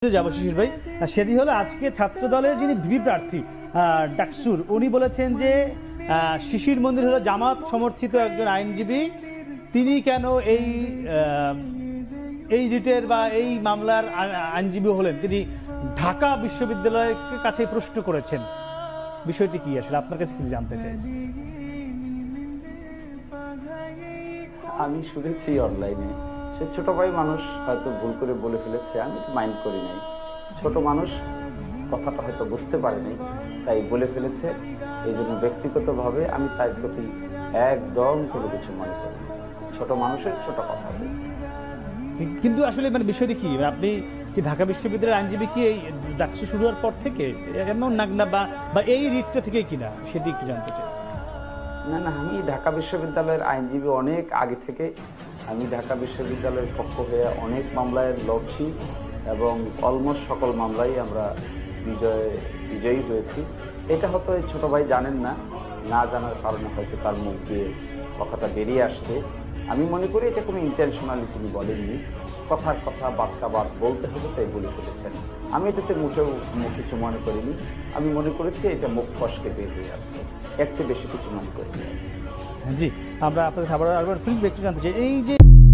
যাবো শিশির ভাই, সেটি হলো আজকে ছাত্র দলের যিনি ভিপি প্রার্থী ডাকসুর, উনি বলেছেন যে শিশির মন্দির হলো জামাত সমর্থিত একজন আইনজীবী, তিনি কেন এই রিটের বা এই মামলার আইনজীবী হলেন। তিনি ঢাকা বিশ্ববিদ্যালয়ের কাছে প্রশ্ন করেছেন। বিষয়টি কি আসলে আপনার কাছে কি জানতে চাই? আমি শুনেছি অনলাইনে সে ছোট ভাই মানুষ হয়তো ভুল করে বলে ফেলেছে, আমি মাইন্ড করি নাই। ছোট মানুষ কথাটা হয়তো বুঝতে পারেনি, তাই বলে ফেলেছে। এই জন্য ব্যক্তিগতভাবে আমি তার প্রতি একদম কোনো কিছু মনে করি না। ছোট মানুষের ছোট কথা বলেছে। কিন্তু আসলে মানে বিষয়টি কি, আপনি কি ঢাকা বিশ্ববিদ্যালয়ের আইনজীবী কি এই ডাকসু শুরু হওয়ার পর থেকে এমন নাগনা বা এই রিটটা থেকে কিনা, সেটি একটু জানতে চাই। না না, আমি ঢাকা বিশ্ববিদ্যালয়ের আইনজীবী অনেক আগে থেকে। আমি ঢাকা বিশ্ববিদ্যালয়ের পক্ষ হয়ে অনেক মামলায় লড়ছি এবং অলমোস্ট সকল মামলায় আমরা বিজয়ী হয়েছি। এটা হয়তো এই ছোটো ভাই জানেন না, না জানার কারণে হয়তো তার মুখ দিয়ে কথাটা বেরিয়ে আসছে। আমি মনে করি এটা কোনো ইন্টেনশনালি তিনি বলেননি, কথার কথা বাদ বলতে হবে তাই বলে ফেলেছেন। আমি এটাতে মোটেও কিছু মনে করিনি। আমি মনে করেছি এটা মুখ ফসকে বের হয়ে আসছে, এর চেয়ে বেশি কিছু মনে করিনি। জি, আমরা আপনাদের আবার একটু জানতে চাই, এই যে